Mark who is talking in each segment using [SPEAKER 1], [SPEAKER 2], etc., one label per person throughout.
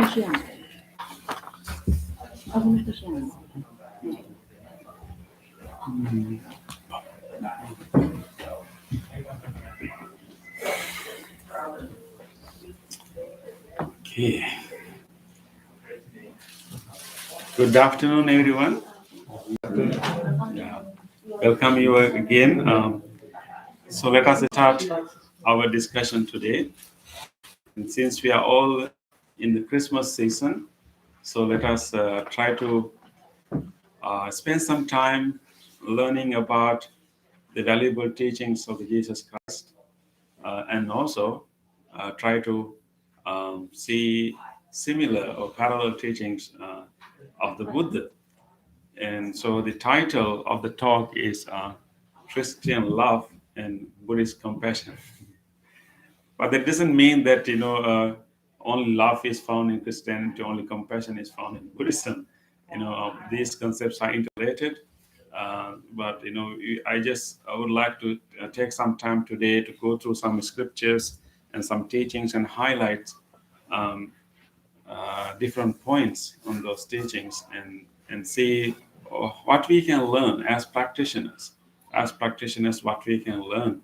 [SPEAKER 1] Christiaan. Alguns Christiaan.
[SPEAKER 2] Okay. Good afternoon, everyone. Yeah. Welcome you again. So let us start our discussion today. And since we are all in the Christmas season, so let us try to spend some time learning about the valuable teachings of Jesus Christ, and also try to see similar or parallel teachings of the Buddha. And so the title of the talk is Christian Love and Buddhist Compassion. But that doesn't mean that, only love is found in Christianity, only compassion is found in Buddhism. These concepts are interrelated. But, I would like to take some time today to go through some scriptures and some teachings and highlight different points on those teachings and see what we can learn as practitioners. What we can learn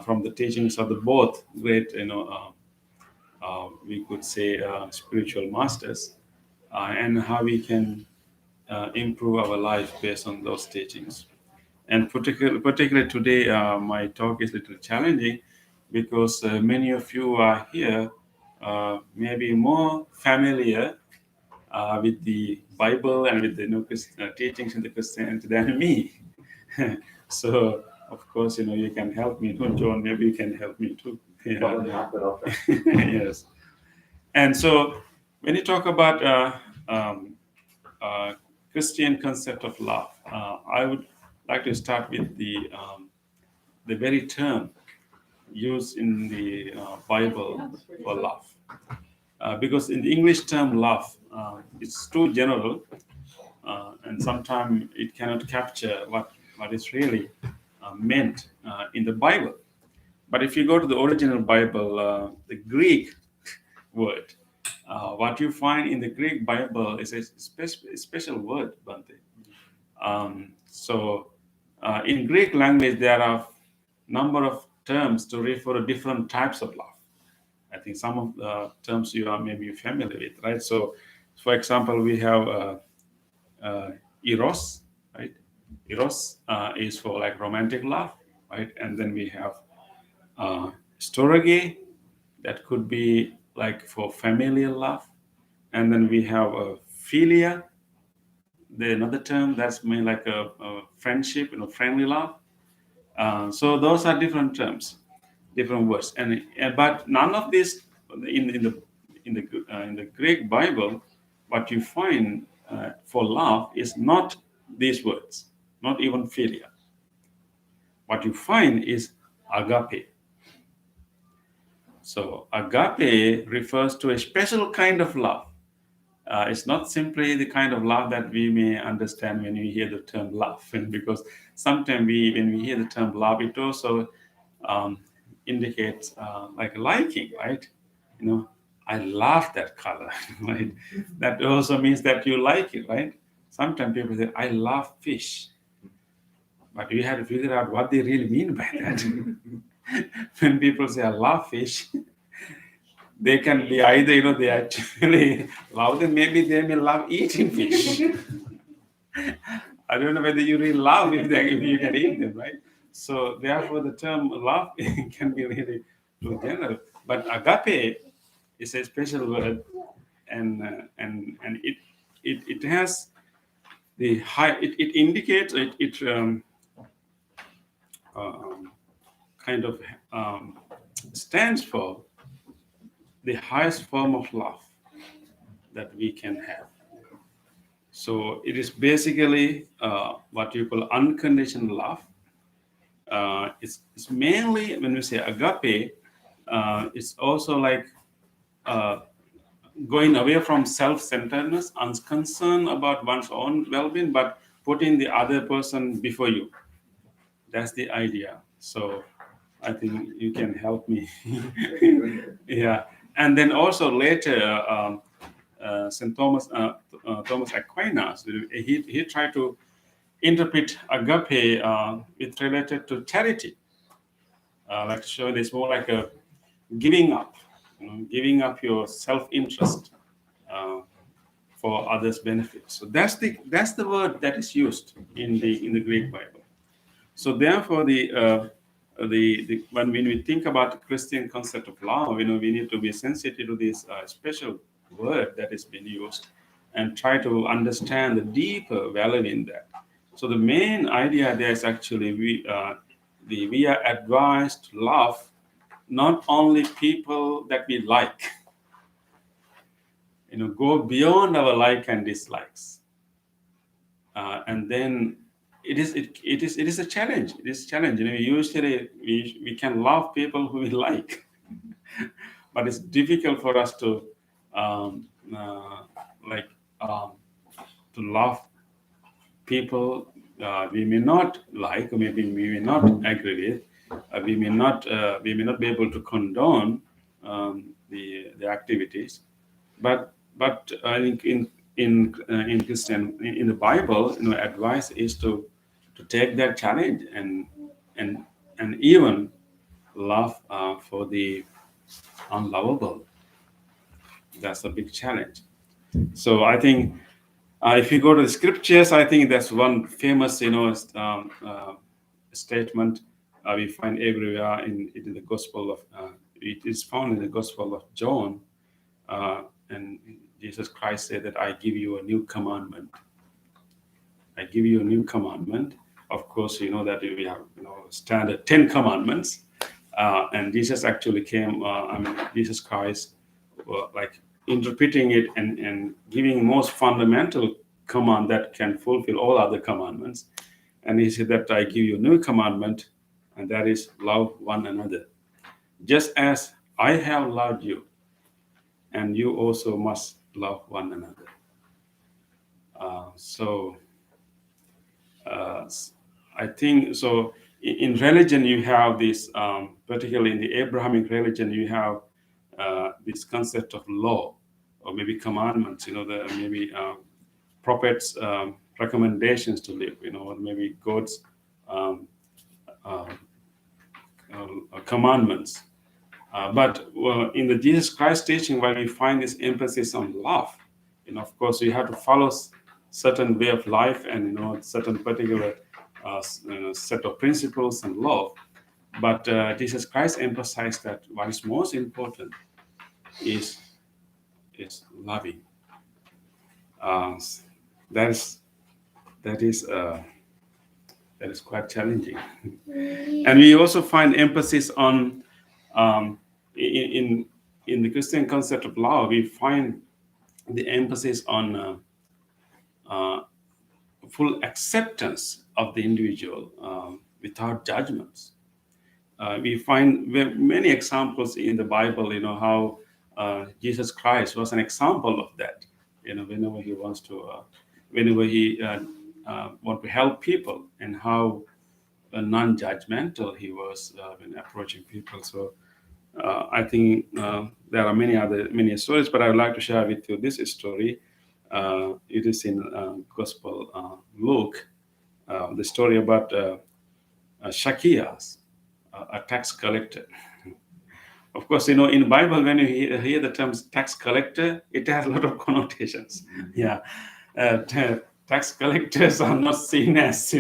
[SPEAKER 2] from the teachings of the both great, we could say, spiritual masters, and how we can improve our life based on those teachings. And particularly today, my talk is a little challenging because many of you are here, maybe more familiar with the Bible and with the teachings in the Christianity than me. So, of course, you can help me too, John. Maybe you can help me too. Yeah. Yes. And so, when you talk about Christian concept of love, I would like to start with the very term used in the Bible for love. Because in the English term love, it's too general, and sometimes it cannot capture what is really meant in the Bible. But if you go to the original Bible, the Greek word, what you find in the Greek Bible is a special word, Bante. In Greek language, there are number of terms to refer to different types of love. I think some of the terms you are maybe familiar with, right? So, for example, we have eros, right? Eros is for like romantic love, right? And then we have storge, that could be like for familial love. And then we have philia, another term that's mean like a friendship, friendly love. So those are different terms, different words, and but none of these in the Greek Bible, what you find for love is not these words, not even philia. What you find is agape. So agape refers to a special kind of love. It's not simply the kind of love that we may understand when we hear the term love, and because sometimes when we hear the term love, it also indicates like liking, right? I love that color, right? That also means that you like it, right? Sometimes people say, I love fish, but we have to figure out what they really mean by that. When people say I love fish, they can be either, they actually love them, maybe they may love eating fish. I don't know whether you really love if you can eat them, right? So therefore the term love can be really too general. But agape is a special word, and it has the high, it indicates kind of stands for the highest form of love that we can have. So it is basically what you call unconditional love. It's mainly, when we say agape, it's also like going away from self-centeredness, unconcern about one's own well-being, but putting the other person before you. That's the idea. So I think you can help me. Yeah. And then also later, Saint Thomas Thomas Aquinas. He tried to interpret agape with related to charity. Like show this more like a giving up, giving up your self-interest for others' benefit. So that's the word that is used in the Greek Bible. So therefore, when we think about the Christian concept of love, we need to be sensitive to this special word that is being used, and try to understand the deeper value in that. So the main idea there is actually we are advised to love not only people that we like, go beyond our like and dislikes, and then it is a challenge. It is a challenge. Usually we can love people who we like, but it's difficult for us to like to love people we may not like, or maybe we may not agree with. We may not be able to condone the activities, but I think in Christian, in the Bible, advice is to take that challenge and even love for the unlovable. That's a big challenge. So I think if you go to the scriptures, I think that's one famous statement we find everywhere in the Gospel of it is found in the Gospel of John, and Jesus Christ said that I give you a new commandment. I give you a new commandment. Of course, you know that we have standard 10 commandments, and Jesus actually came. Jesus Christ, like interpreting it and giving most fundamental command that can fulfill all other commandments. And he said that I give you a new commandment, and that is love one another, just as I have loved you, and you also must love one another. I think so. In religion, you have this, particularly in the Abrahamic religion, you have this concept of law, or maybe commandments. Maybe prophets' recommendations to live. Or maybe God's commandments. But in the Jesus Christ teaching, where we find this emphasis on love, of course, you have to follow certain way of life and certain particular set of principles and love. But Jesus Christ emphasized that what is most important is loving. That is quite challenging. And we also find emphasis on in the Christian concept of love. We find the emphasis on full acceptance of the individual without judgments. We find many examples in the Bible, how Jesus Christ was an example of that. Whenever he wants to, whenever he want to help people, and how non-judgmental he was when approaching people. So I think there are many stories, but I would like to share with you this story. It is in Gospel Luke, the story about Zacchaeus, a tax collector. Of course, in the Bible, when you hear the term tax collector, it has a lot of connotations. Yeah, tax collectors are not seen as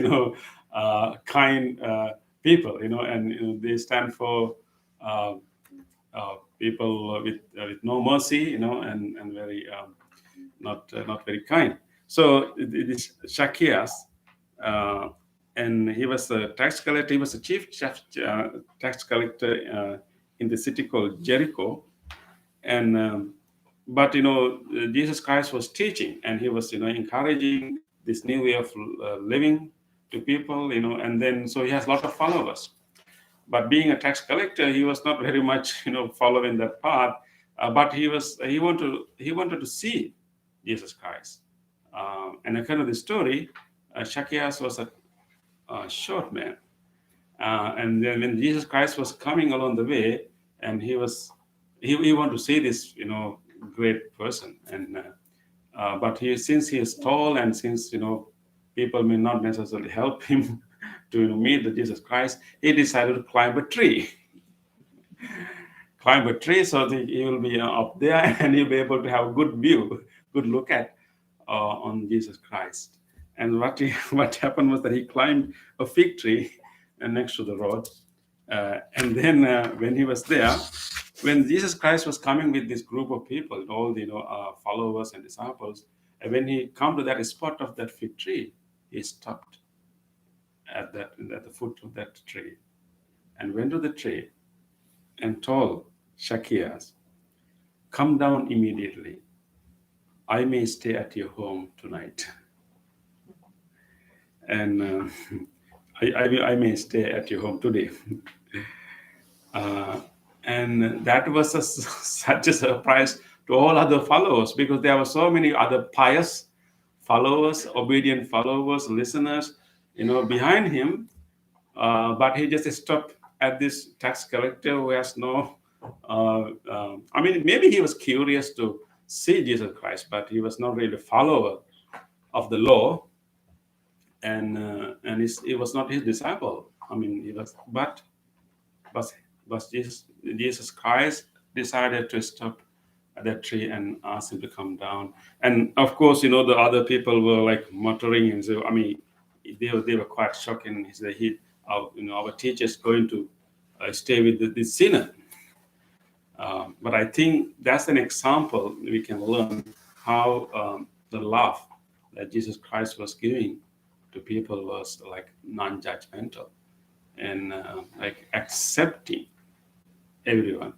[SPEAKER 2] kind people, and they stand for people with no mercy, and very not very kind. So this Zacchaeus, and he was a tax collector. He was a chief tax collector in the city called Jericho, and but Jesus Christ was teaching, and he was encouraging this new way of living to people, and then so he has a lot of followers. But being a tax collector, he was not very much following that path. But he wanted to see Jesus Christ. And according to the story, Zacchaeus was a short man, and then when Jesus Christ was coming along the way, and he wanted to see this great person, and but since he is tall, and since people may not necessarily help him to meet the Jesus Christ, he decided to climb a tree. Climb a tree so that he will be up there and he'll be able to have a good view, good look at on Jesus Christ. And what happened was that he climbed a fig tree next to the road. And then when he was there, when Jesus Christ was coming with this group of people, all the followers and disciples, and when he come to that spot of that fig tree, he stopped at the foot of that tree and went to the tree and told Zacchaeus, "Come down immediately. I may stay at your home tonight." And I may stay at your home today. And that was such a surprise to all other followers, because there were so many other pious followers, obedient followers, listeners, behind him. But he just stopped at this tax collector who has no. I mean, maybe he was curious to see Jesus Christ, but he was not really a follower of the law, and he was not his disciple. I mean, he was, but Jesus Christ decided to stop at that tree and ask him to come down. And of course, the other people were like muttering, and so I mean, they were quite shocked, and he said, our teacher is going to stay with the sinner. But I think that's an example we can learn how the love that Jesus Christ was giving to people was like non-judgmental and like accepting everyone.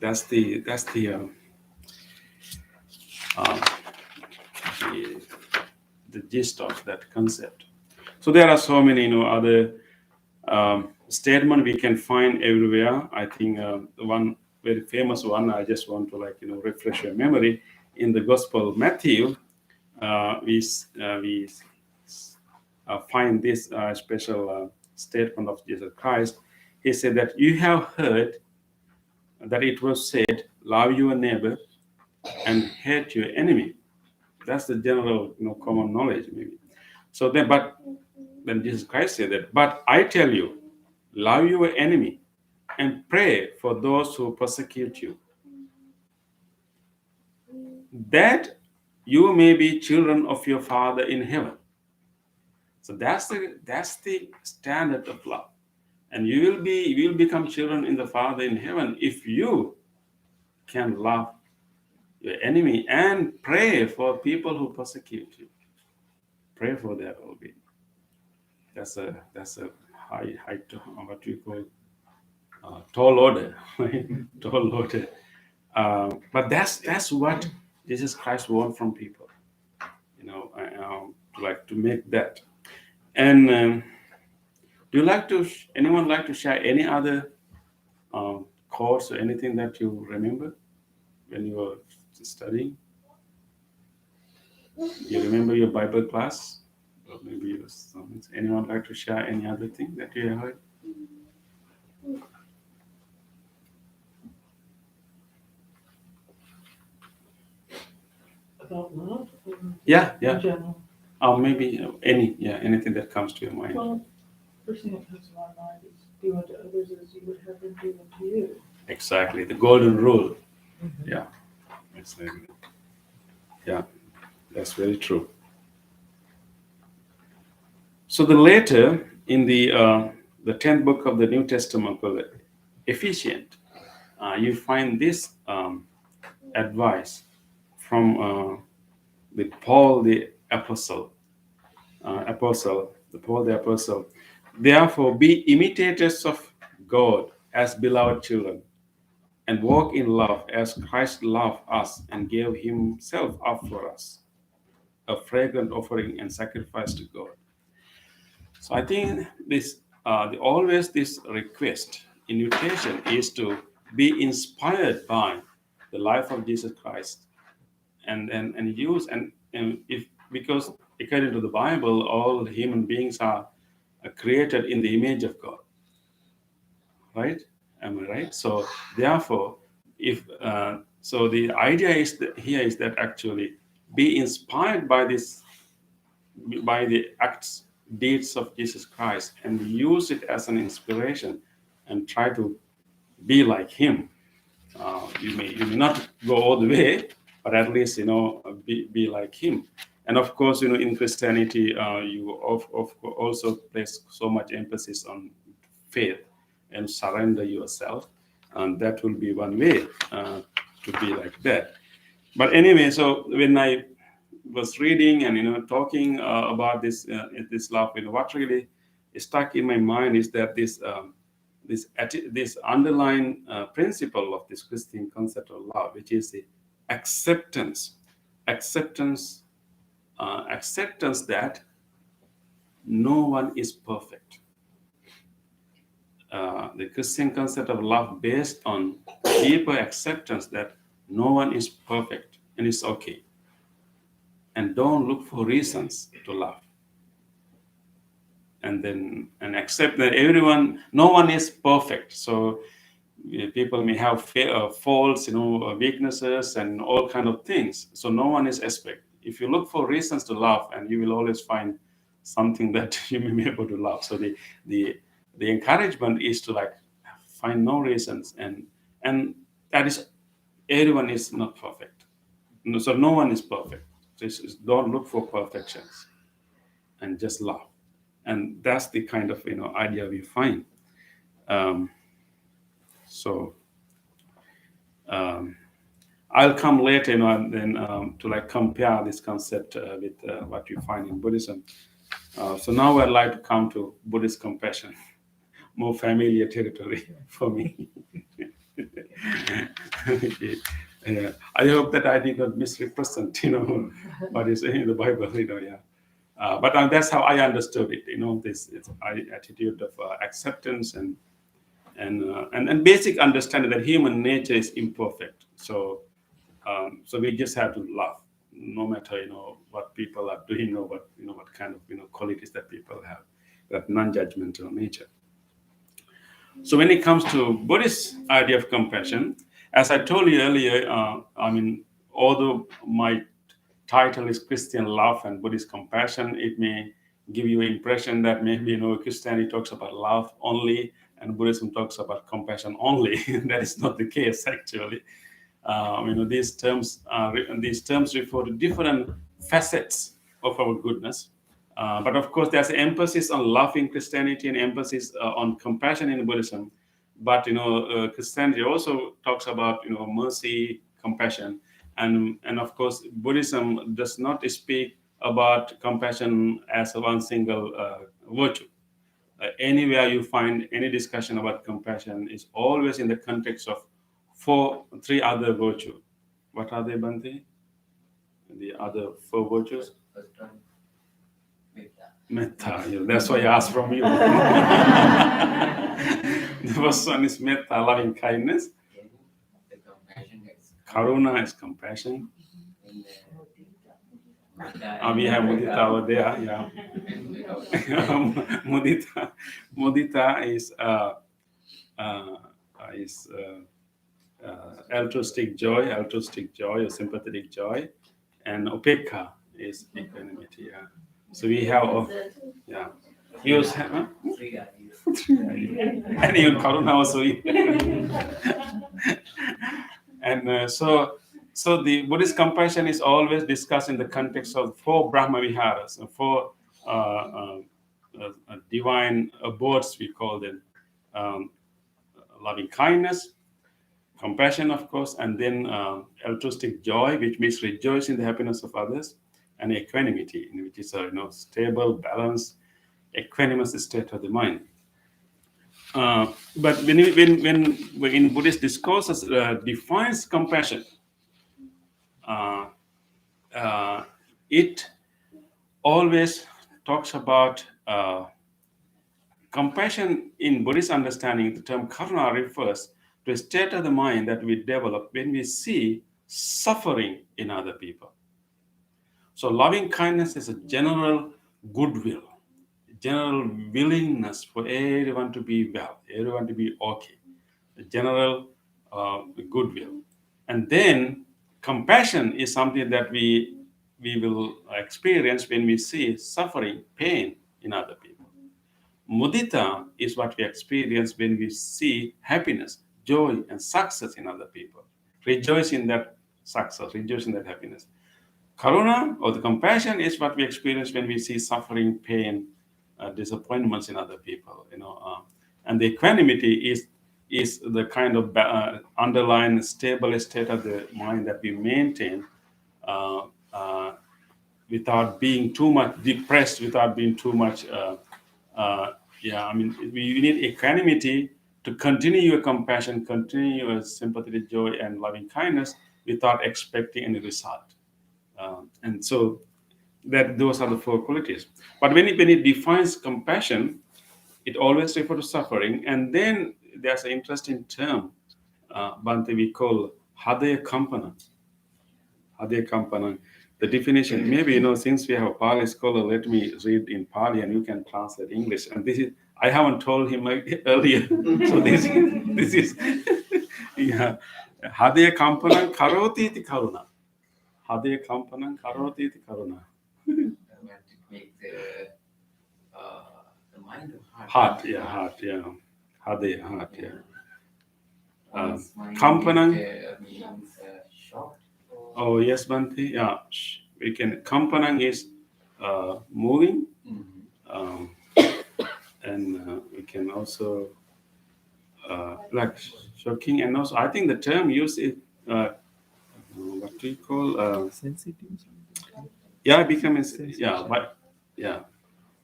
[SPEAKER 2] That's the gist of that concept. So there are so many other statement we can find everywhere. I think the one very famous one, I just want to refresh your memory. In the Gospel of Matthew, we find this special statement of Jesus Christ. He said that you have heard that it was said, "Love your neighbor and hate your enemy." That's the general common knowledge maybe. So then Jesus Christ said that, "But I tell you, love your enemy and pray for those who persecute you, that you may be children of your Father in heaven." So that's the standard of love. And you will become children in the Father in heaven if you can love your enemy and pray for people who persecute you. Pray for their well-being. That's a high what we call tall order, right? Tall order. But that's what Jesus Christ wants from people, to make that. And anyone like to share any other course or anything that you remember when you were studying? You remember your Bible class? Or maybe it was something. Anyone like to share any other thing that you have heard?
[SPEAKER 1] About love?
[SPEAKER 2] Yeah.
[SPEAKER 1] In general.
[SPEAKER 2] Or maybe anything that comes to your mind.
[SPEAKER 1] Well, first thing that comes to my mind is do unto others as you would have them do unto you.
[SPEAKER 2] Exactly, the golden rule. Mm-hmm. Yeah, exactly. Yeah, that's very true. So the later in the 10th book of the New Testament, Ephesians, you find this advice from the Paul the Apostle. Paul the Apostle. Therefore, be imitators of God as beloved children, and walk in love as Christ loved us and gave himself up for us, a fragrant offering and sacrifice to God. So I think this always this request, invitation, is to be inspired by the life of Jesus Christ, and use and if because according to the Bible, all human beings are created in the image of God. Right? Am I right? So therefore, if so, the idea is that here is that actually be inspired by this, by the acts, deeds of Jesus Christ, and use it as an inspiration, and try to be like Him. You may not go all the way, but at least be like Him. And of course, in Christianity, you also place so much emphasis on faith and surrender yourself, and that will be one way to be like that. But anyway, so when I was reading and talking about this love, what really stuck in my mind is that this underlying principle of this Christian concept of love, which is the acceptance that no one is perfect. The Christian concept of love based on deeper acceptance that no one is perfect and it's okay. And don't look for reasons to love. And accept that no one is perfect. So people may have faults, weaknesses, and all kind of things. So no one is perfect. If you look for reasons to love, and you will always find something that you may be able to love. So the encouragement is to find no reasons, and that is, everyone is not perfect. So no one is perfect. Just don't look for perfections, and just love. And that's the kind of idea we find. I'll come later, and then to compare this concept with what you find in Buddhism. So now I'd like to come to Buddhist compassion, more familiar territory for me. Okay. I hope that I did not misrepresent, what is in the Bible, yeah. But that's how I understood it, this attitude of acceptance and basic understanding that human nature is imperfect. So we just have to love, no matter what people are doing, or what kind of qualities that people have, that non-judgmental nature. So when it comes to Buddhist idea of compassion, as I told you earlier, although my title is Christian Love and Buddhist Compassion, it may give you an impression that maybe Christianity talks about love only and Buddhism talks about compassion only. That is not the case, actually. These terms refer to different facets of our goodness. But of course, there's an emphasis on love in Christianity and emphasis on compassion in Buddhism. But Christianity also talks about mercy, compassion, and of course, Buddhism does not speak about compassion as one single virtue. Anywhere you find any discussion about compassion is always in the context of three other virtues. What are they, Bhante? The other four virtues? Metta. Yeah, that's why I asked from you. The first one is metta, loving kindness. Karuna is compassion. We have mudita over there. Yeah. Mudita is altruistic joy or sympathetic joy, and upekha is equanimity. Yeah. So we have, yeah. You have, huh? And even Karuna also. And so the Buddhist compassion is always discussed in the context of four Brahma Viharas, four divine abodes, we call them. Loving kindness, compassion, of course, and then altruistic joy, which means rejoice in the happiness of others, and equanimity, which is a stable, balanced, equanimous state of the mind. But when in Buddhist discourses defines compassion, it always talks about compassion. In Buddhist understanding, the term karuna refers to a state of the mind that we develop when we see suffering in other people. So loving kindness is a general goodwill, general willingness for everyone to be well, everyone to be okay, a general goodwill. And then compassion is something that we will experience when we see suffering, pain in other people. Mudita is what we experience when we see happiness, joy, and success in other people. Rejoice in that success, rejoice in that happiness. Karuna or the compassion is what we experience when we see suffering, pain, disappointments in other people. And the equanimity is the kind of underlying stable state of the mind that we maintain uh, uh, without being too much depressed, without being too much. We need equanimity to continue your compassion, continue your sympathy, joy, and loving kindness without expecting any result. And so that those are the four qualities. But when it defines compassion, it always refers to suffering. And then there's an interesting term, Bhante, we call Hadaya Kampana. Hadaya Kampana. The definition, maybe, since we have a Pali scholar, let me read in Pali and you can translate English. And this is, I haven't told him earlier. So this is, yeah. Hadaya Kampana Karoti iti Karuna. Hadaya Kampana Karoti iti Karuna.
[SPEAKER 3] To make the mind of heart.
[SPEAKER 2] Heart, yeah. Hadaya, heart, yeah.
[SPEAKER 3] One's mind
[SPEAKER 2] Kampanang.
[SPEAKER 3] means short.
[SPEAKER 2] Oh, yes, Bhante. Yeah, we can. Kampanang is moving, and we can also like shocking, and also I think the term used is what do you call
[SPEAKER 4] sensitive.
[SPEAKER 2] yeah, becoming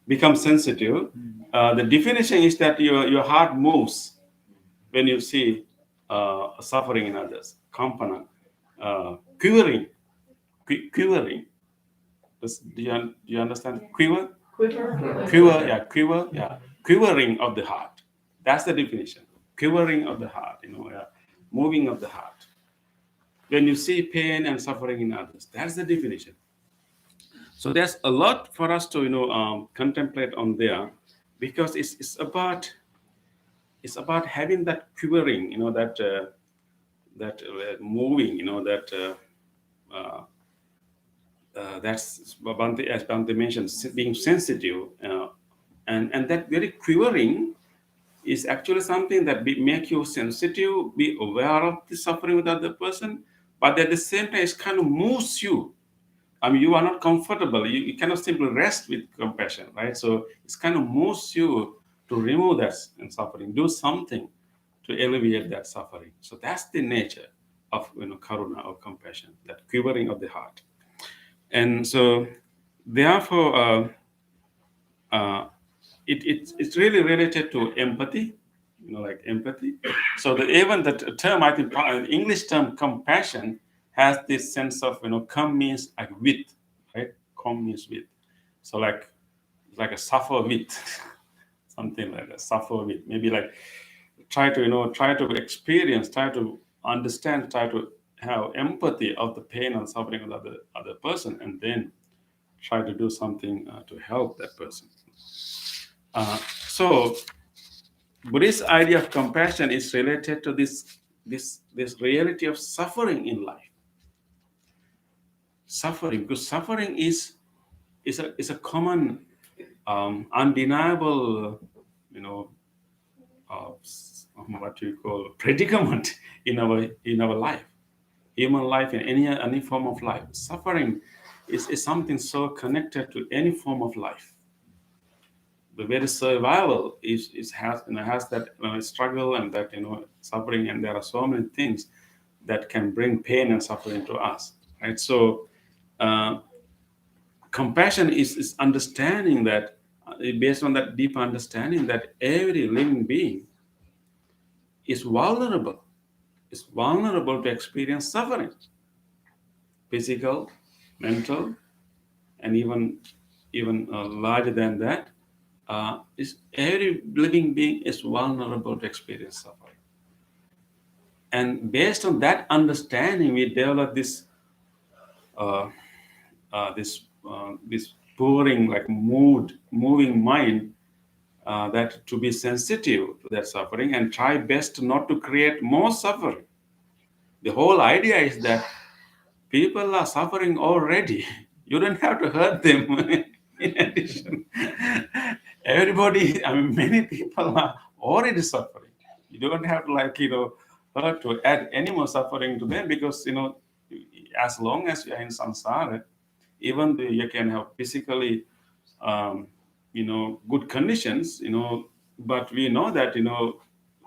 [SPEAKER 2] become sensitive. The definition is that your heart moves when you see suffering in others. Kampana, quivering. Do you understand? Quiver, quivering of the heart. That's the definition. Quivering of the heart. Moving of the heart. When you see pain and suffering in others, that's the definition. So there's a lot for us to contemplate on there, because it's about having that quivering, that moving, that's Bhante, as Bhante mentioned, being sensitive, and that very quivering is actually something that make you sensitive, be aware of the suffering with the other person, but at the same time, it kind of moves you. I mean, you are not comfortable. You cannot simply rest with compassion, right? So it's kind of moves you to remove that suffering, do something to alleviate that suffering. So that's the nature of karuna or compassion, that quivering of the heart. And so, therefore, it's really related to empathy, like empathy. So even the term, I think, the English term compassion has this sense of, come means like with, right? Come means with. So like a suffer with, something like a suffer with. Maybe like try to experience, try to understand, try to have empathy of the pain and suffering of the other person, and then try to do something to help that person. So Buddhist idea of compassion is related to this reality of suffering in life. Suffering, because suffering is a common, undeniable, what you call predicament in our life, human life, in any form of life. Suffering is something so connected to any form of life. The very survival has that struggle and that suffering, and there are so many things that can bring pain and suffering to us, right? So compassion is understanding that, based on that deep understanding, that every living being is vulnerable to experience suffering, physical, mental, and even larger than that. Is every living being is vulnerable to experience suffering, and based on that understanding, we develop this pouring, like moving mind, that to be sensitive to that suffering and try best not to create more suffering. The whole idea is that people are suffering already. You don't have to hurt them. In addition, everybody, I mean, many people are already suffering. You don't have to, like, hurt to add any more suffering to them, because, as long as you're in samsara, even though you can have physically, good conditions, but we know that,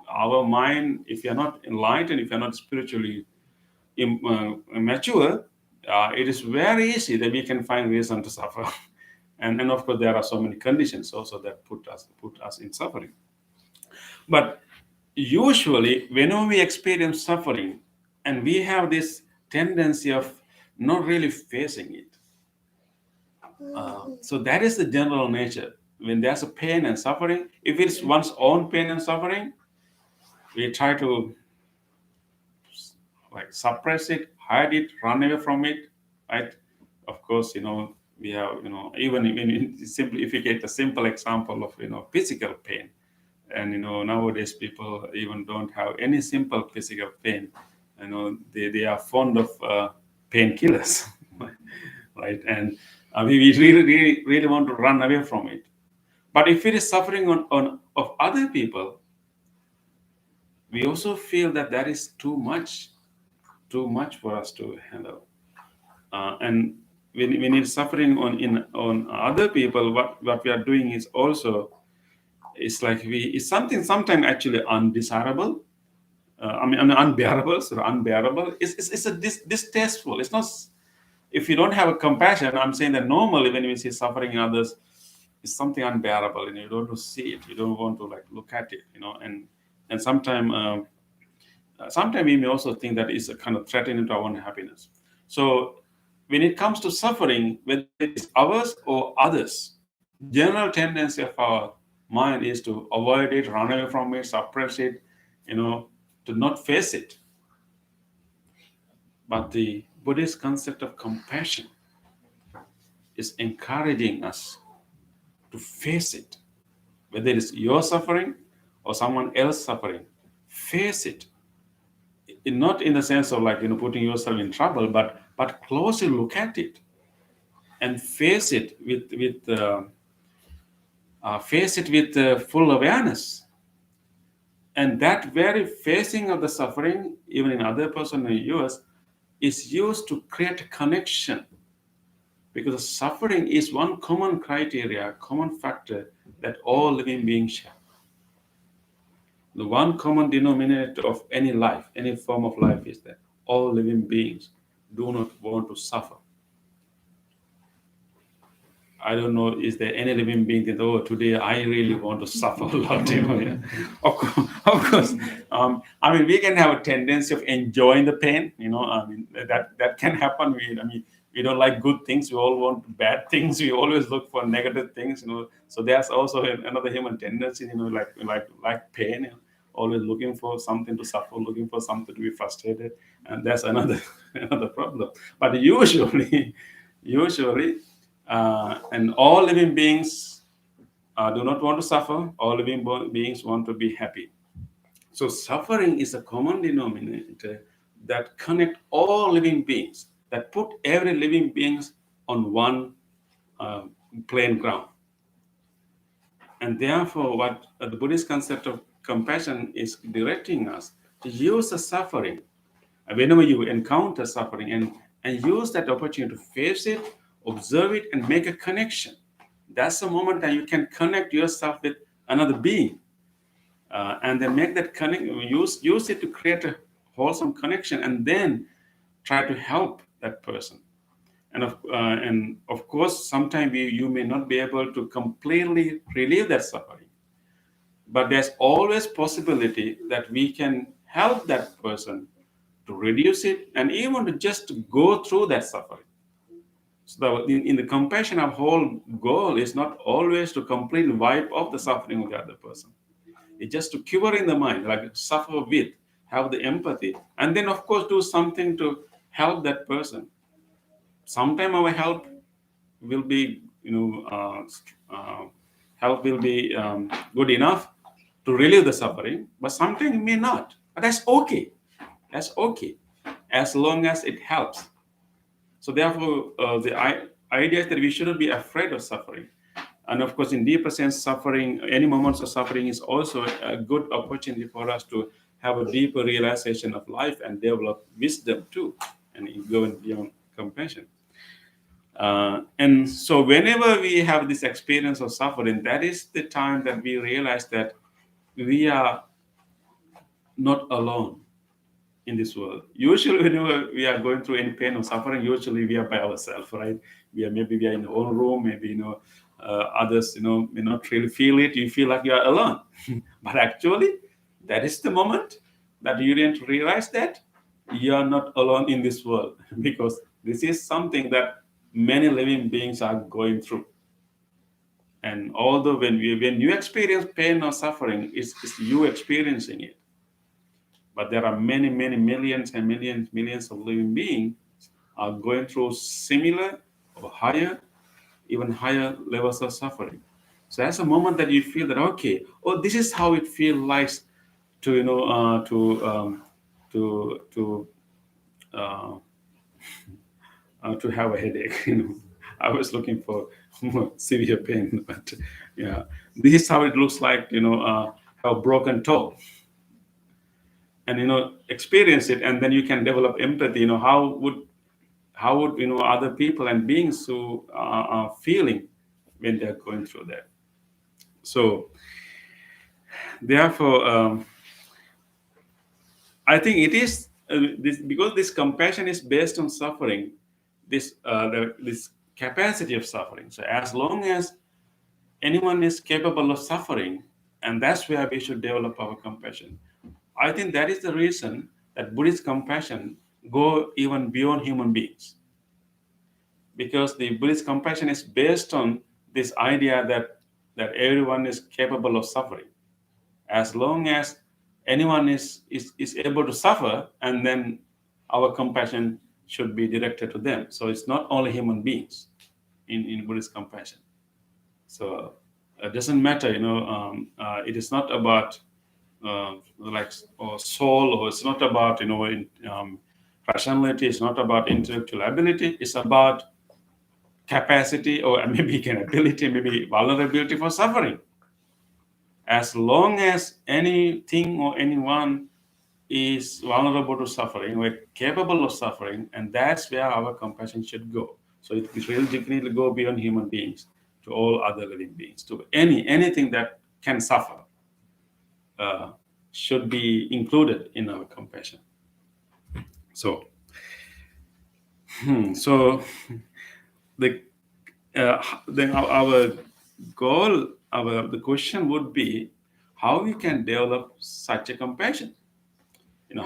[SPEAKER 2] our mind, if you're not enlightened, if you're not spiritually mature, it is very easy that we can find reason to suffer. And of course, there are so many conditions also that put us in suffering. But usually, whenever we experience suffering, and we have this tendency of not really facing it, so that is the general nature. When there's a pain and suffering, if it's one's own pain and suffering, we try to, like, suppress it, hide it, run away from it, right? Of course, we have, even in simplificate a simple example of, physical pain. And, nowadays people even don't have any simple physical pain. They are fond of painkillers, right? And we really want to run away from it. But if it is suffering of other people, we also feel that is too much for us to handle. And when it's suffering on other people, what we are doing is also, it's like it's something sometimes actually undesirable. Unbearable. So unbearable. It's a distasteful. It's not. If you don't have a compassion, I'm saying that normally when we see suffering in others, it's something unbearable, and you don't want to see it. You don't want to, like, look at it. And sometimes we may also think that it's a kind of threatening to our own happiness. So when it comes to suffering, whether it's ours or others, general tendency of our mind is to avoid it, run away from it, suppress it, to not face it. But the Buddhist concept of compassion is encouraging us to face it, whether it's your suffering or someone else's suffering. Face it. Not in the sense of, like, putting yourself in trouble, but closely look at it and face it with full awareness. And that very facing of the suffering, even in other person in yours, is used to create connection, because suffering is one common criteria, common factor that all living beings share. The one common denominator of any life, any form of life, is that all living beings do not want to suffer. I don't know, is there any living being that, today I really want to suffer a lot? Yeah. Of course. We can have a tendency of enjoying the pain. That can happen. We don't like good things. We all want bad things. We always look for negative things. So there's also another human tendency. Like pain. Always looking for something to suffer, looking for something to be frustrated, and that's another problem. But usually. And all living beings do not want to suffer. All living beings want to be happy. So suffering is a common denominator that connect all living beings, that put every living being on one plain ground. And therefore, what the Buddhist concept of compassion is directing us to use the suffering whenever you encounter suffering, and use that opportunity to face it, observe it, and make a connection. That's the moment that you can connect yourself with another being, and then make that use it to create a wholesome connection, and then try to help that person. And of course, sometimes you may not be able to completely relieve that suffering, but there's always possibility that we can help that person to reduce it, and even to just go through that suffering. So in the compassion, our whole goal is not always to completely wipe off the suffering of the other person. It's just to cure in the mind, like suffer with, have the empathy, and then of course do something to help that person. Sometimes our help will be, help will be good enough to relieve the suffering, but sometimes it may not. But that's okay. That's okay. as long as it helps. So therefore, the idea is that we shouldn't be afraid of suffering. And of course, in deeper sense, suffering, any moments of suffering is also a good opportunity for us to have a deeper realization of life and develop wisdom too, and go beyond compassion. And so whenever we have this experience of suffering, that is the time that we realize that we are not alone in this world. Usually, whenever we are going through any pain or suffering, usually we are by ourselves, right? We are in our own room, maybe others may not really feel it. You feel like you are alone, but actually, that is the moment that you didn't realize that you are not alone in this world, because this is something that many living beings are going through. And although when you experience pain or suffering, it's you experiencing it. But there are many, many millions and millions of living beings are going through similar or higher, even higher levels of suffering. So that's a moment that you feel that, okay, oh, this is how it feels like to uh, to have a headache. I was looking for more severe pain, but yeah, this is how it looks like. Have a broken toe, and experience it, and then you can develop empathy. How would other people and beings who are feeling when they're going through that. So therefore, I think it is this, because this compassion is based on suffering, this capacity of suffering. So as long as anyone is capable of suffering, and that's where we should develop our compassion. I think that is the reason that Buddhist compassion go even beyond human beings, because the Buddhist compassion is based on this idea that everyone is capable of suffering. As long as anyone is able to suffer, and then our compassion should be directed to them. So it's not only human beings in Buddhist compassion. So it doesn't matter, it is not about or soul, or it's not about rationality. It's not about intellectual ability. It's about capacity, or maybe ability, maybe vulnerability for suffering. As long as anything or anyone is vulnerable to suffering, we're capable of suffering, and that's where our compassion should go. So it really definitely go beyond human beings to all other living beings, to anything that can suffer should be included in our compassion. So, so the then our goal, the question would be how we can develop such a compassion.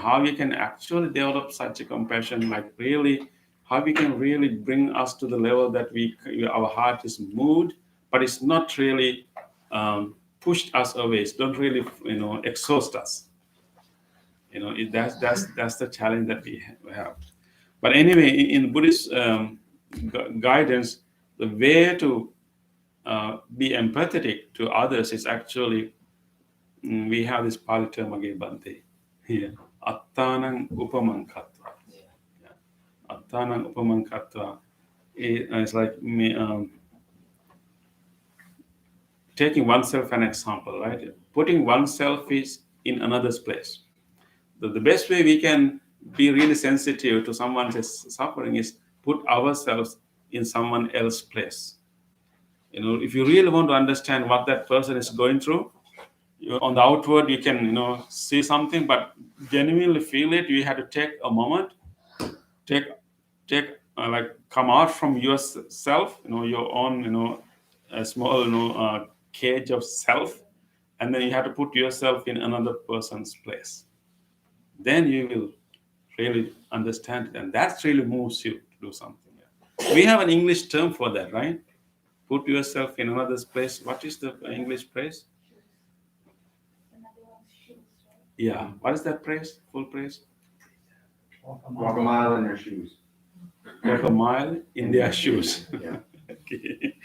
[SPEAKER 2] How we can actually develop such a compassion, like really, how we can really bring us to the level that our heart is moved, but it's not really pushed us away. It's not really exhaust us. That's the challenge that we have. But anyway, in Buddhist guidance, the way to be empathetic to others is actually, we have this Pali term again, Bante, here, attanang upamang katva. Attanang upamang katva. It's like taking oneself an example, right? Putting oneself is in another's place. The best way we can be really sensitive to someone's suffering is put ourselves in someone else's place. If you really want to understand what that person is going through, on the outward you can see something, but genuinely feel it. You have to take a moment, come out from yourself, your own a small cage of self, and then you have to put yourself in another person's place. Then you will really understand it, and that really moves you to do something. We have an English term for that, right? Put yourself in another's place. What is the English phrase? Yeah. What is that phrase? Full phrase?
[SPEAKER 4] Walk a mile in their shoes.
[SPEAKER 2] Walk a mile in their shoes.
[SPEAKER 4] Yeah.
[SPEAKER 2] Okay.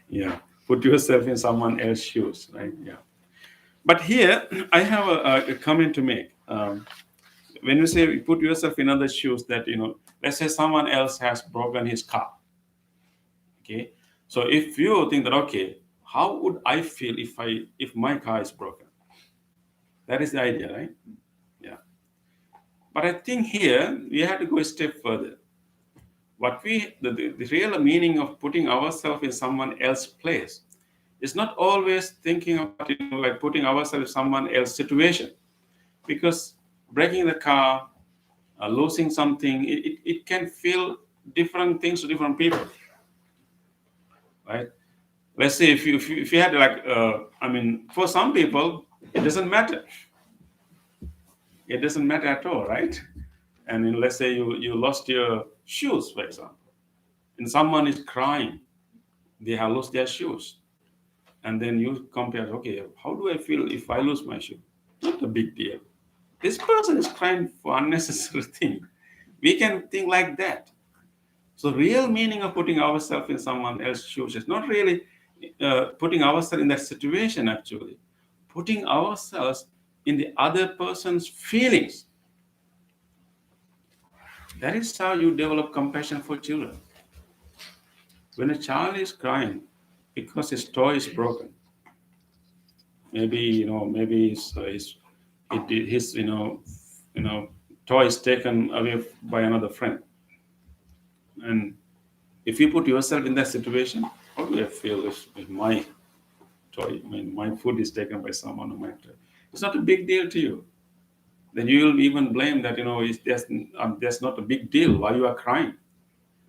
[SPEAKER 2] Yeah. Put yourself in someone else's shoes, right? Yeah. But here I have a comment to make. when you say put yourself in other shoes, that let's say someone else has broken his car. Okay, so if you think that, okay, how would I feel if my car is broken? That is the idea, right? Yeah. But I think here we have to go a step further. The real meaning of putting ourselves in someone else's place is not always thinking about like putting ourselves in someone else's situation, because breaking the car, losing something, it can feel different things to different people, right? Let's say if you had like for some people it doesn't matter. It doesn't matter at all, right? And let's say you lost your shoes, for example, and someone is crying, they have lost their shoes, and then you compare, okay, how do I feel if I lose my shoe? Not a big deal. This person is crying for unnecessary thing. We can think like that. So real meaning of putting ourselves in someone else's shoes is not really putting ourselves in that situation, actually. Putting ourselves in the other person's feelings. That is how you develop compassion for children. When a child is crying because his toy is broken, maybe his toy is taken away by another friend, and if you put yourself in that situation, how do I feel if my toy, my food is taken by someone who might? It's not a big deal to you. Then you will even blame that there's not a big deal why you are crying,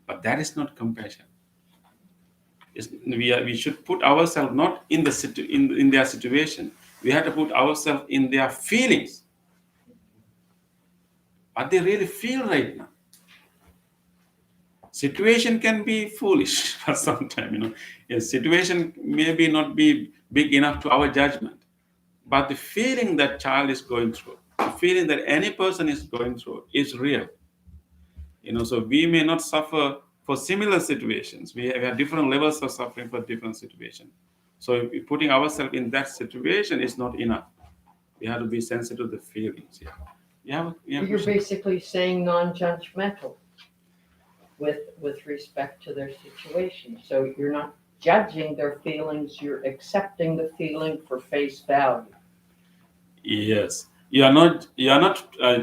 [SPEAKER 2] but that is not compassion. We should put ourselves not in in their situation. We have to put ourselves in their feelings. What they really feel right now. Situation can be foolish for some time. A situation maybe not be big enough to our judgment, but the feeling that child is going through, the feeling that any person is going through, is real. So we may not suffer for similar situations. We have different levels of suffering for different situations. So putting ourselves in that situation is not enough. We have to be sensitive to the feelings. Yeah.
[SPEAKER 5] You're basically saying non-judgmental with respect to their situation. So you're not judging their feelings, you're accepting the feeling for face value.
[SPEAKER 2] Yes. You are not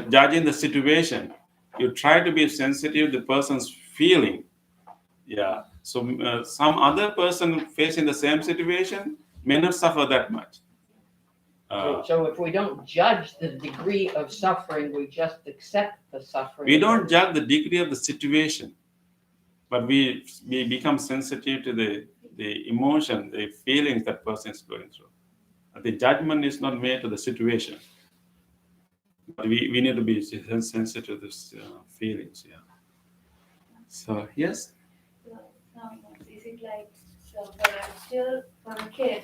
[SPEAKER 2] judging the situation. You try to be sensitive to the person's feeling. Yeah. So some other person facing the same situation may not suffer that much.
[SPEAKER 5] So if we don't judge the degree of suffering, we just accept the suffering.
[SPEAKER 2] We don't judge the degree of the situation, but we become sensitive to the emotion, the feelings that person is going through. The judgment is not made to the situation, but we need to be sensitive to these feelings. Yeah. So yes.
[SPEAKER 6] Is it like for a kid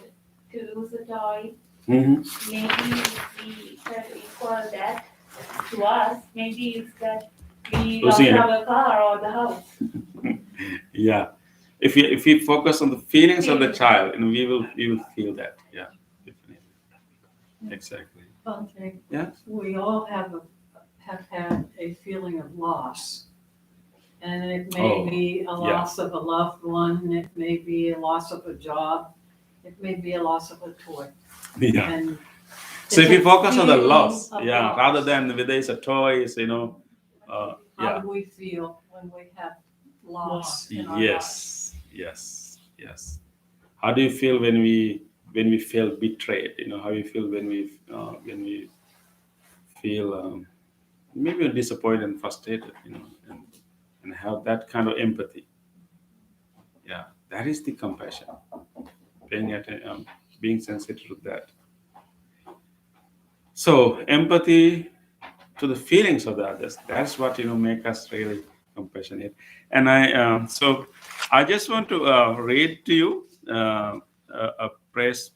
[SPEAKER 6] to lose a toy?
[SPEAKER 2] Mm-hmm.
[SPEAKER 6] Maybe if we try to equal that to us, maybe it's that we lost our car or the house.
[SPEAKER 2] Yeah. If we focus on the feelings of the child, and we will feel that. Yeah. Definitely. Exactly.
[SPEAKER 7] Okay.
[SPEAKER 2] Yeah.
[SPEAKER 7] We all have had a feeling of loss. And it may be a loss of a loved one, it may be a loss of a job, it may be a loss of a toy.
[SPEAKER 2] Yeah.
[SPEAKER 7] And
[SPEAKER 2] so if you focus on the
[SPEAKER 7] feeling
[SPEAKER 2] loss,
[SPEAKER 7] of
[SPEAKER 2] yeah,
[SPEAKER 7] loss.
[SPEAKER 2] rather than whether it's a toy,
[SPEAKER 7] How do we feel when we have loss in our lives?
[SPEAKER 2] Yes. How do you feel when we feel betrayed? How you feel when we feel maybe disappointed and frustrated, and have that kind of empathy. Yeah, that is the compassion. Paying attention, being sensitive to that. So empathy to the feelings of the others. That's what make us really compassionate. And I just want to read to you a praise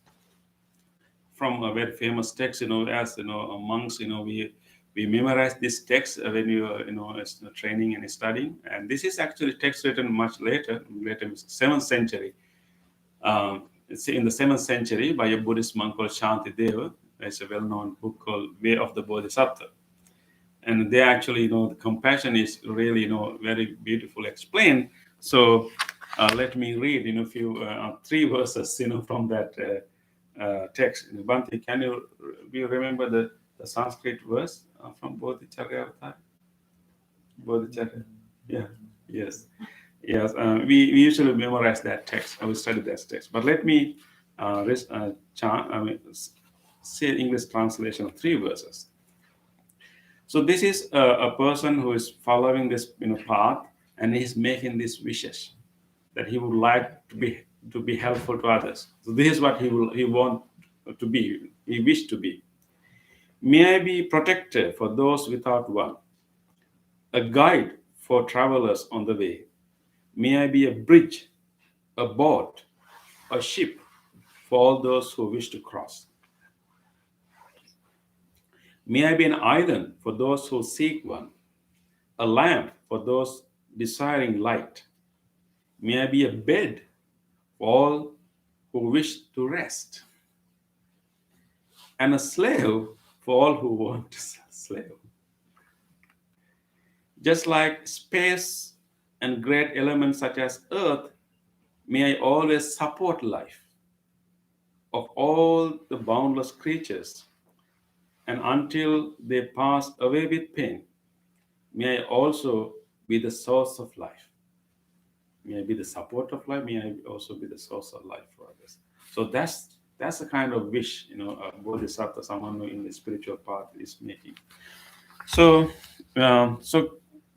[SPEAKER 2] from a very famous text. As monks, we memorize this text when you as training and studying. And this is actually text written much later, 7th century. It's in the 7th century by a Buddhist monk called Chant. It's a well-known book called Way of the Bodhisattva. and they actually, the compassion is really, very beautiful explained. So let me read, few 3 verses, from that text. Bhante, do you remember the Sanskrit verse from Bodhicharya Avatar? Bodhicharya. Yeah. Yes. Yes. We usually memorize that text. I will study that text. But let me say English translation of 3 verses. So this is a person who is following this path, and he's making these wishes that he would like to be helpful to others. So this is what he want to be. He wish to be. May I be protector for those without one, a guide for travelers on the way. May I be a bridge, a boat, a ship for all those who wish to cross. May I be an island for those who seek one, a lamp for those desiring light. May I be a bed for all who wish to rest, and a slave for all who want to slave. Just like space and great elements such as earth, may I always support life of all the boundless creatures, and until they pass away with pain, may I also be the source of life. May I be the support of life. May I also be the source of life for others. So that's the kind of wish, a bodhisattva, someone who in the spiritual path is making. So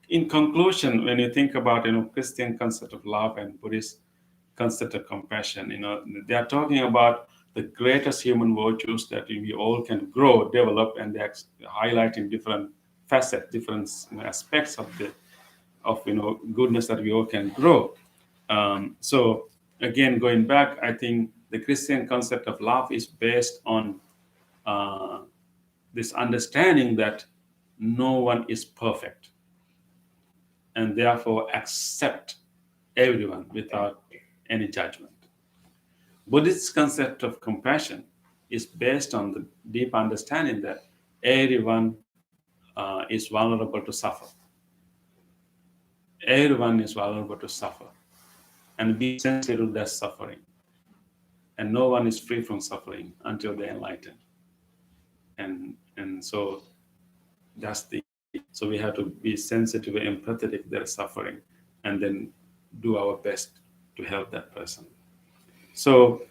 [SPEAKER 2] in conclusion, when you think about, Christian concept of love and Buddhist concept of compassion, they are talking about the greatest human virtues that we all can grow, develop, and they're highlighting different facets, different aspects of goodness that we all can grow. So again, going back, I think the Christian concept of love is based on this understanding that no one is perfect, and therefore accept everyone without any judgment. Buddhist concept of compassion is based on the deep understanding that everyone is vulnerable to suffer. Everyone is vulnerable to suffer, and be sensitive to that suffering. And no one is free from suffering until they enlighten. And so so we have to be sensitive and empathetic to their suffering, and then do our best to help that person. So,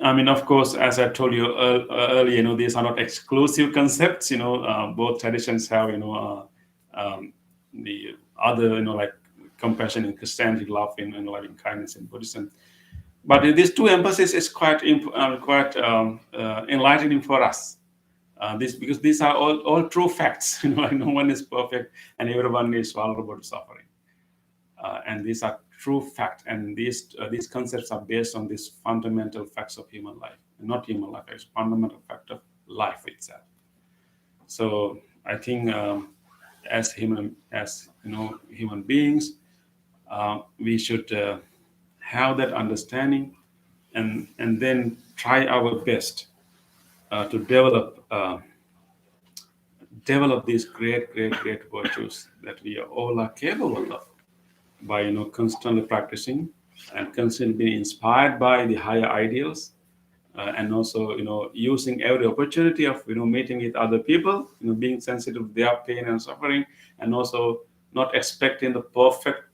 [SPEAKER 2] of course, as I told you earlier, these are not exclusive concepts. Both traditions have, the other, like compassion in Christianity, love in loving kindness in Buddhism. But these 2 emphasis is quite enlightening for us. Because these are all true facts. Like no one is perfect, and everyone is vulnerable to suffering. And these are true facts, and these concepts are based on these fundamental facts of human life. Not human life, it's fundamental fact of life itself. So I think as human beings, we should have that understanding, and then try our best to develop these great virtues that we all are capable of, by constantly practicing and constantly being inspired by the higher ideals, and also using every opportunity of meeting with other people, being sensitive to their pain and suffering, and also not expecting the perfect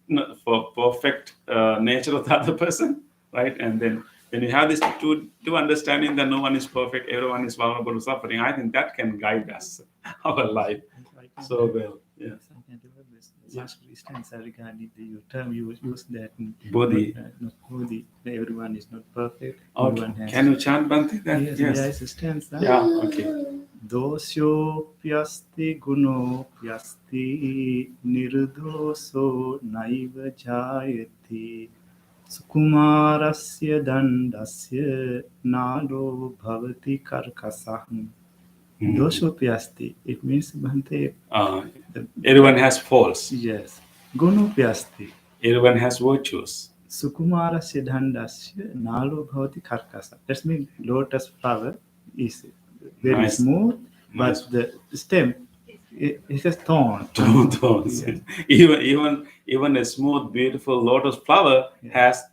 [SPEAKER 2] nature of the other person, right? And then when you have this two understanding that no one is perfect, everyone is vulnerable to suffering, I think that can guide us our life so well. Yeah.
[SPEAKER 8] Sanskrit stance regarding the term you use that
[SPEAKER 2] Bodhi.
[SPEAKER 8] Not Bodhi. Everyone is not perfect.
[SPEAKER 2] Okay. Can you chant Bhante that?
[SPEAKER 8] Yes. There is a stance.
[SPEAKER 2] Yeah. Okay.
[SPEAKER 8] Dosyo pyasti guno pyasti nirdoso naiva jayati sukumarasya dandasya nalo bhavati karkasaham. Dosyo pyasti. It means Bhante.
[SPEAKER 2] Everyone has faults.
[SPEAKER 8] Yes. Guno pyasti.
[SPEAKER 2] Everyone has virtues.
[SPEAKER 8] Sukumarasya dandasya nalo bhavati karkasa. That means lotus flower is very smooth, but the stem It says thorn.
[SPEAKER 2] Two thorns.
[SPEAKER 8] Yeah.
[SPEAKER 2] Even a smooth, beautiful lotus flower
[SPEAKER 8] Yeah.
[SPEAKER 2] has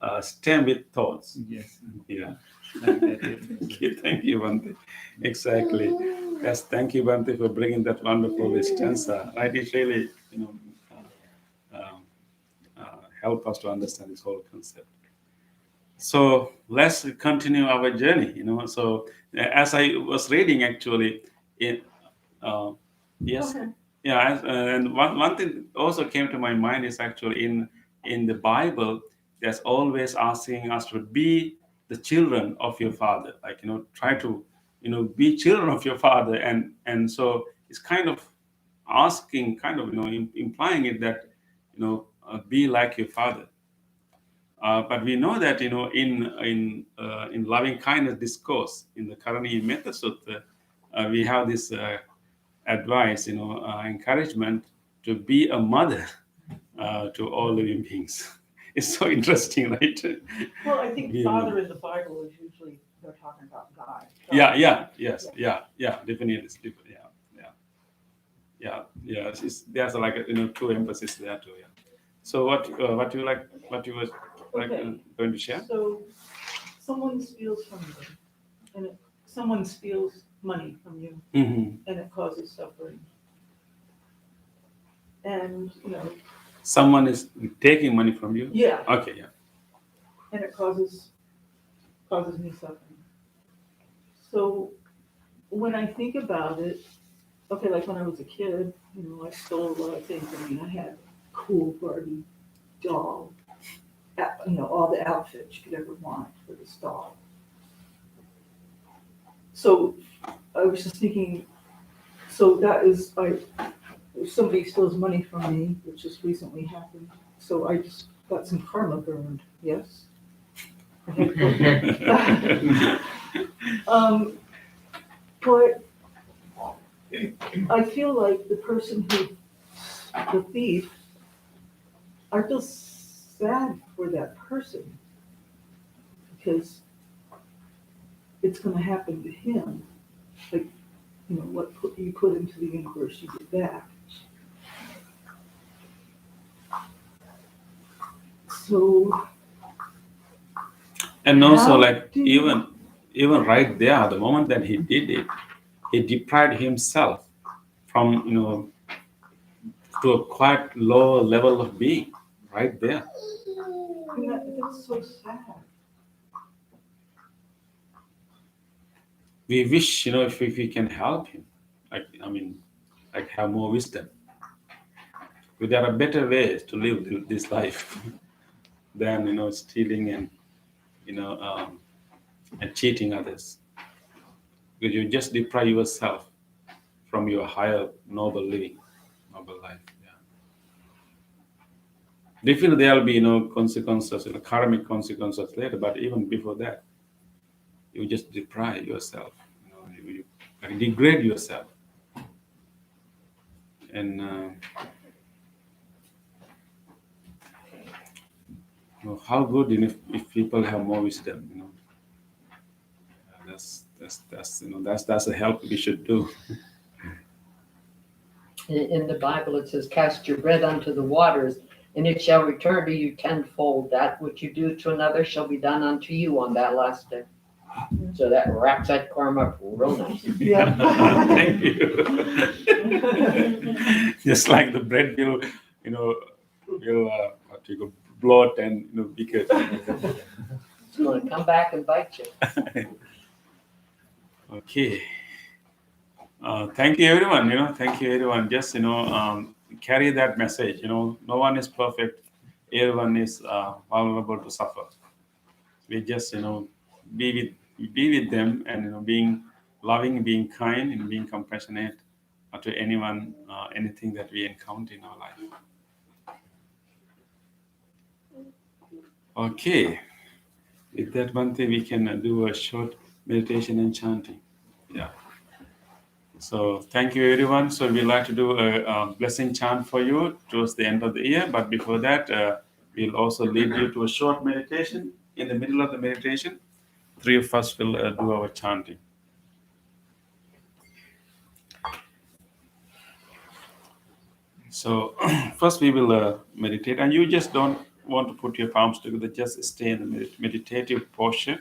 [SPEAKER 2] a stem with thorns.
[SPEAKER 8] Yes.
[SPEAKER 2] Yeah.
[SPEAKER 8] Like that, yes.
[SPEAKER 2] Thank you, Bante. Exactly. Yes, thank you, Bante, for bringing that wonderful stanza. Right, it really, help us to understand this whole concept. So let's continue our journey. So as I was reading, actually, yes, yeah, and one thing also came to my mind is actually in the Bible, there's always asking us to be the children of your Father. Like try to be children of your Father, and so it's kind of asking, kind of implying it that be like your Father. But we know that in loving kindness discourse in the Karaniya Metta Sutta, we have this advice, encouragement to be a mother to all living beings. It's so interesting, right?
[SPEAKER 1] Well, I think
[SPEAKER 2] Yeah.
[SPEAKER 1] father in the Bible is usually, they're talking about God.
[SPEAKER 2] Yes, definitely, there's like two emphasis there too. Yeah. So what you were
[SPEAKER 1] Okay.
[SPEAKER 2] going to share?
[SPEAKER 1] So someone steals from you, and someone steals money from you,
[SPEAKER 2] Mm-hmm.
[SPEAKER 1] and it causes suffering. And,
[SPEAKER 2] Someone is taking money from you.
[SPEAKER 1] yeah,
[SPEAKER 2] Okay, yeah.
[SPEAKER 1] and it causes me suffering. So when I think about it, okay, like when I was a kid, I stole a lot of things. I mean, I had cool Barbie doll, all the outfits you could ever want for this doll. So I was just thinking, so that is, if somebody steals money from me, which just recently happened, so I just got some karma burned, yes? But I feel like the thief, I feel sad for that person because it's going to happen to him. Like, what you put into the universe, you get back. So.
[SPEAKER 2] And also,
[SPEAKER 1] How
[SPEAKER 2] like
[SPEAKER 1] do you-
[SPEAKER 2] even right there, the moment that he did it, he deprived himself from to a quite low level of being. Right there.
[SPEAKER 1] That's so sad.
[SPEAKER 2] We wish if we can help him, like have more wisdom. But there are better ways to live this life than stealing and and cheating others. Because you just deprive yourself from your higher noble living, noble life. Yeah. Definitely there will be consequences, karmic consequences later. But even before that, you just deprive yourself. You degrade yourself. And how good if people have more wisdom. That's the help we should do.
[SPEAKER 5] In the Bible, it says, cast your bread unto the waters, and it shall return to you tenfold. That which you do to another shall be done unto you on that last day. So that wraps that karma up real nice.
[SPEAKER 1] Yeah.
[SPEAKER 2] Thank you. Just like the bread will bloat and be good.
[SPEAKER 5] It's going to come back and bite you.
[SPEAKER 2] Okay. Thank you, everyone. Thank you, everyone. Just carry that message. No one is perfect. Everyone is vulnerable to suffer. We just be with them and being loving, being kind, and being compassionate to anyone, anything that we encounter in our life. Okay. With that, Bhante, we can do a short meditation and chanting. Yeah. So thank you, everyone. So we'd like to do a blessing chant for you towards the end of the year. But before that, we'll also lead you to a short meditation. In the middle of the meditation, three of us will do our chanting. So first we will meditate, and you just don't want to put your palms together, just stay in the meditative posture.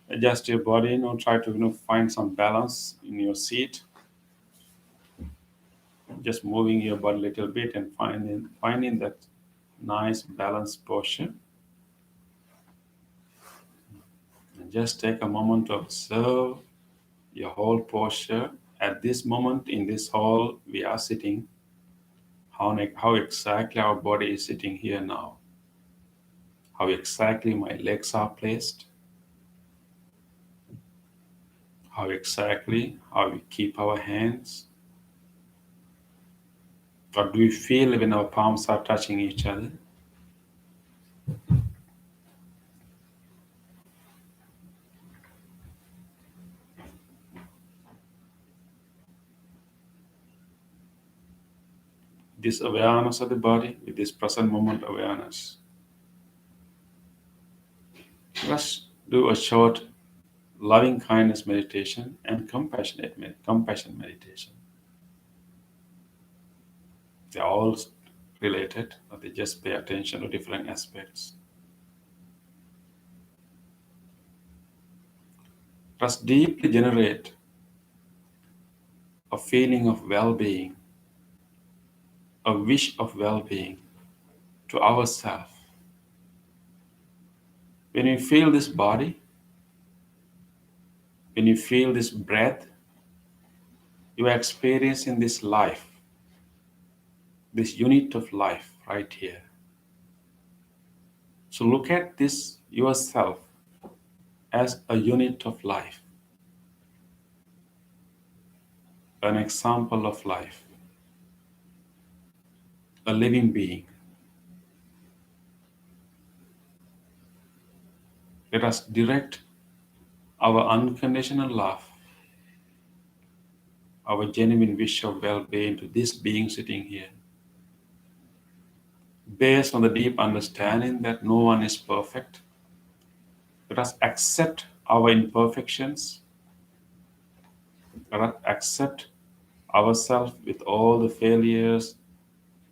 [SPEAKER 2] Adjust your body, try to find some balance in your seat. Just moving your body a little bit and finding that nice balanced posture. And just take a moment to observe your whole posture. At this moment in this hall we are sitting, how exactly our body is sitting here now. How exactly my legs are placed. How we keep our hands. What do we feel when our palms are touching each other? This awareness of the body, with this present moment awareness. Let's do a short loving kindness meditation and compassion meditation. They're all related, but they just pay attention to different aspects. Let's deeply generate a feeling of well-being, a wish of well-being to ourselves. When you feel this body, when you feel this breath, you are experiencing this life, this unit of life right here. So look at this yourself as a unit of life, an example of life, a living being. Let us direct our unconditional love, our genuine wish of well-being to this being sitting here, based on the deep understanding that no one is perfect. Let us accept our imperfections. Let us accept ourselves with all the failures,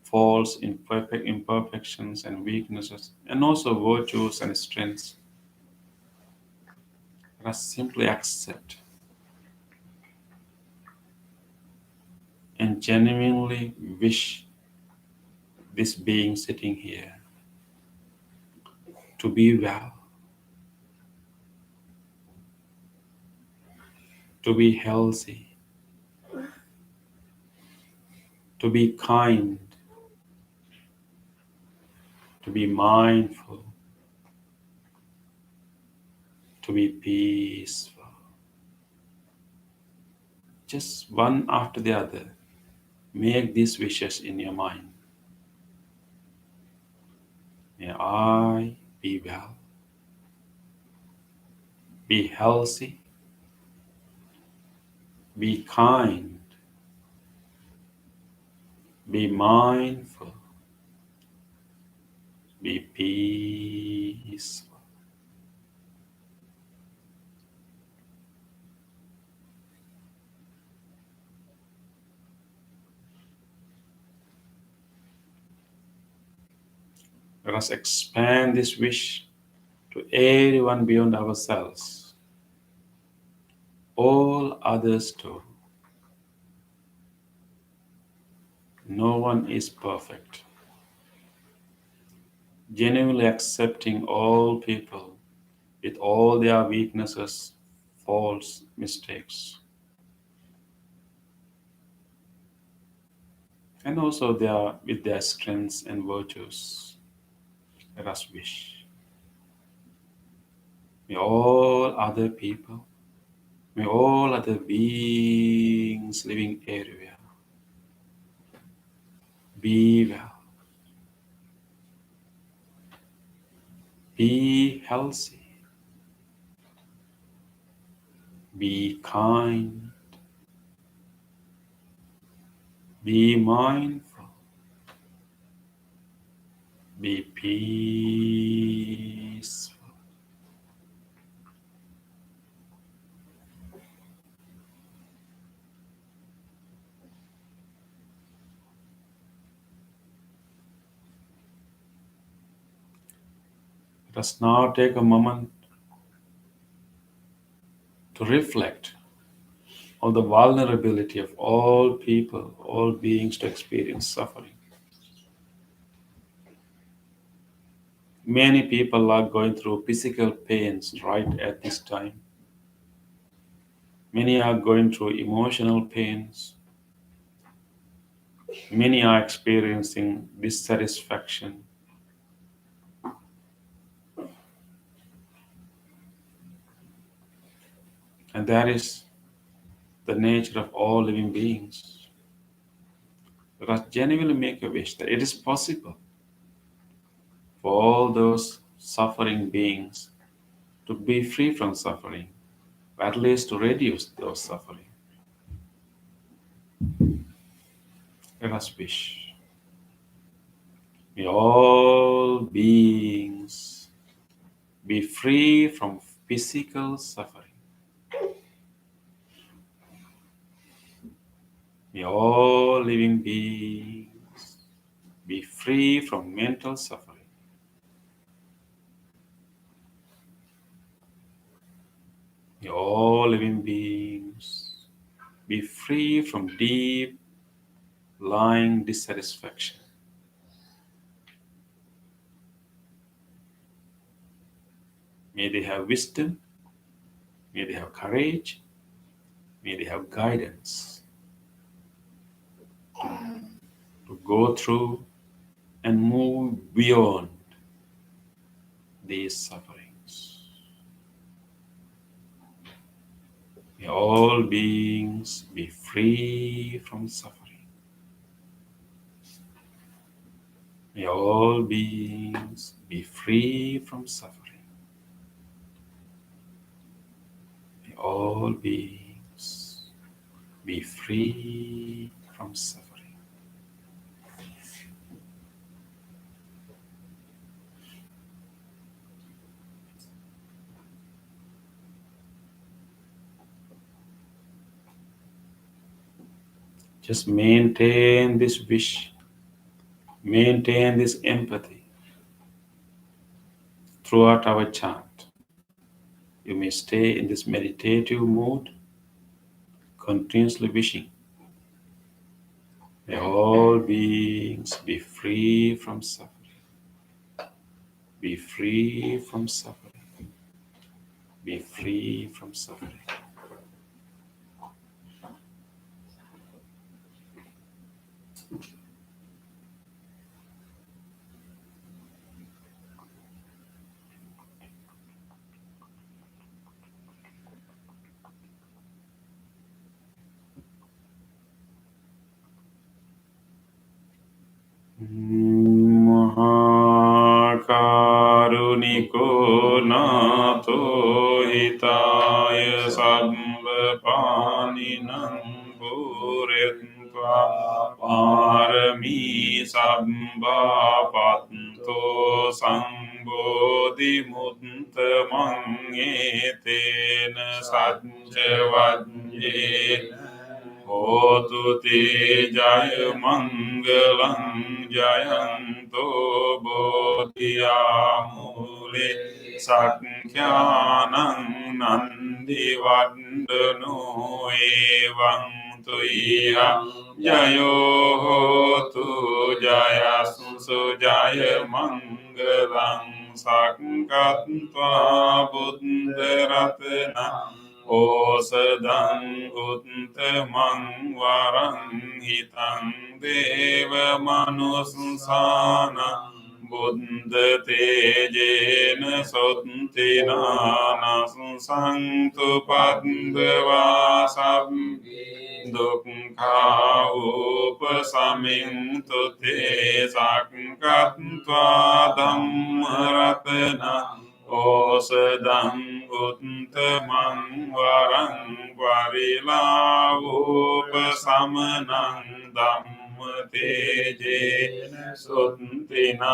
[SPEAKER 2] faults, imperfections, and weaknesses, and also virtues and strengths. Let us simply accept and genuinely wish this being sitting here to be well, to be healthy, to be kind, to be mindful, to be peaceful. Just one after the other, make these wishes in your mind. May I be well, be healthy, be kind, be mindful, be peaceful. Let us expand this wish to everyone beyond ourselves, all others too. No one is perfect. Genuinely accepting all people with all their weaknesses, faults, mistakes, and also with their strengths and virtues. Let us wish. May all other people, may all other beings living everywhere be well, be healthy, be kind, be mindful, be peaceful. Let us now take a moment to reflect on the vulnerability of all people, all beings to experience suffering. Many people are going through physical pains right at this time. Many are going through emotional pains. Many are experiencing dissatisfaction. And that is the nature of all living beings. Let us genuinely make a wish that it is possible for all those suffering beings to be free from suffering, or at least to reduce those suffering. Let us wish. May all beings be free from physical suffering. May all living beings be free from mental suffering. May all living beings be free from deep lying dissatisfaction. May they have wisdom, may they have courage, may they have guidance to go through and move beyond these sufferings. May all beings be free from suffering. May all beings be free from suffering. May all beings be free from suffering. Just maintain this wish, maintain this empathy throughout our chant. You may stay in this meditative mood, continuously wishing. May all beings be free from suffering. Be free from suffering. Be free from suffering. Mahakaruniko nato hitaya sabba paninam puretva parami sabba patto sangbodhi muttamang etena sajja vajjena Hotu te jaya mangalam jayanto bodhiyamule sakyanam nandi vandano evam tuya jayo hotu jaya suso jaya mangalam sankatva buddharatna Osadang uttamang varang hitang deva manusana buddha tejena sottina nasantu padva sabbi dukkha upasamintu te sakkatva dhammaratna Osadang uttamang varang varilavupasamanang dhammateje suttina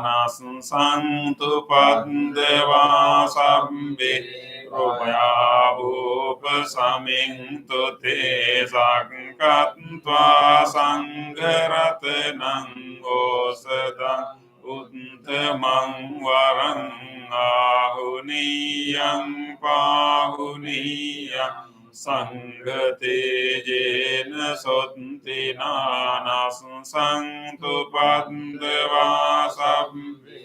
[SPEAKER 2] nasantu padva sabbe rupaya upasamintu te sakkatva sangharatnang osadang uttamang varang Sangate jena sotti nanas santu padva sabbe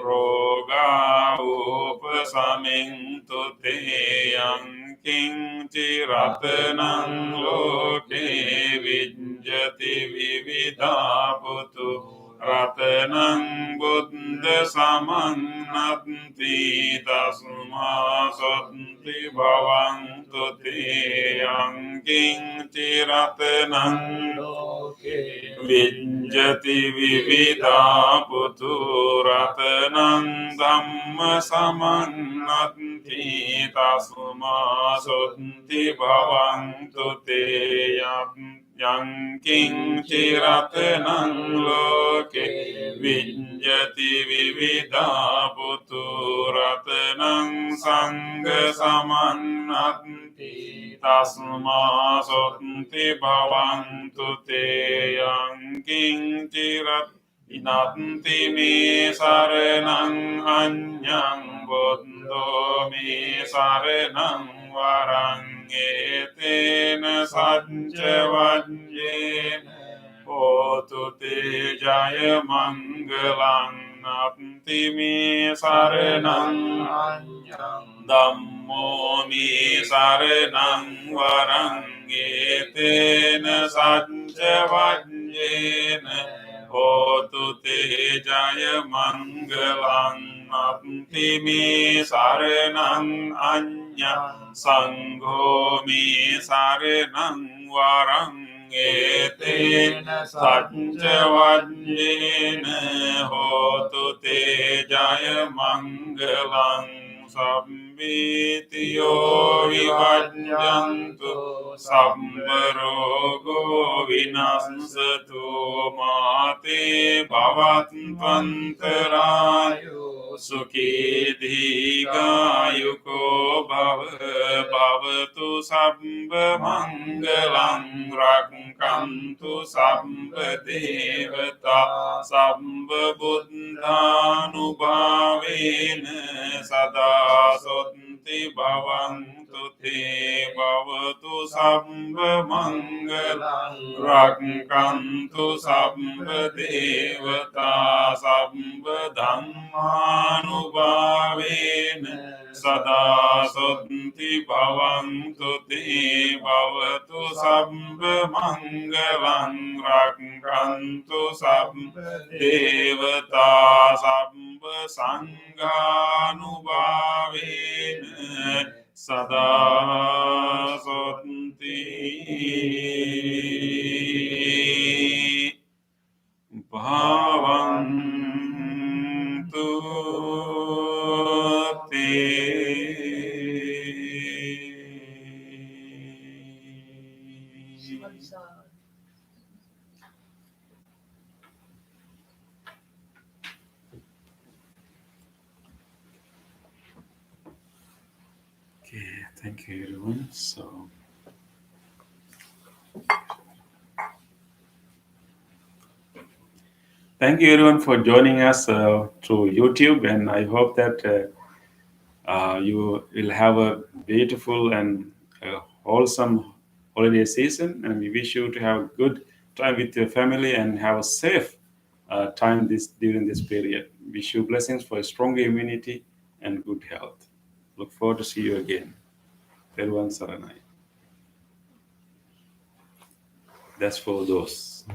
[SPEAKER 2] roga upasamintu te yanking ratanang loke vijjati vividha putu ratanang buddha samannati tasma sotti bhavantu te yanking ratanang loke vijjati vividha putu ratanang dhamma samannati tasma sotti bhavantu te yanking ratanang loke vijjati vividha putu ratanang sangha samannati tasma sotti bhavantu te yanking inatti me saranang anyang buddho me saranang varang etena sajja vajjena hotu te jaya mangalang natti me saranang anyang dhammo me saranang varang etena sajja vajjena hotu te jaya mangalang natti me saranang anyang sangho me saranang varang etena sajja vajjena hotu te jaya mangalang sabbitiyo vivajjantu sabbarogo vinasatu mate bhavatpantarayo sukhi dīgāyuko bhavatu sabba mangalang rakkantu sabba devata sabba buddhanubhavena sada sotti bhavantu te bhavatu sabba mangalang rakkantu sabba devata sabba dhammanubhavena sada sotti bhavantu te bhavatu sabba mangalang rakkantu sabba devata sabba sanghanubhavena sada sotti bhavantu te. Okay, thank you everyone. So thank you everyone for joining us through YouTube, and I hope that you will have a beautiful and wholesome holiday season, and we wish you to have good time with your family and have a safe time during this period. Wish you blessings for a strong immunity and good health. Look forward to see you again. Everyone Saranai. That's for those.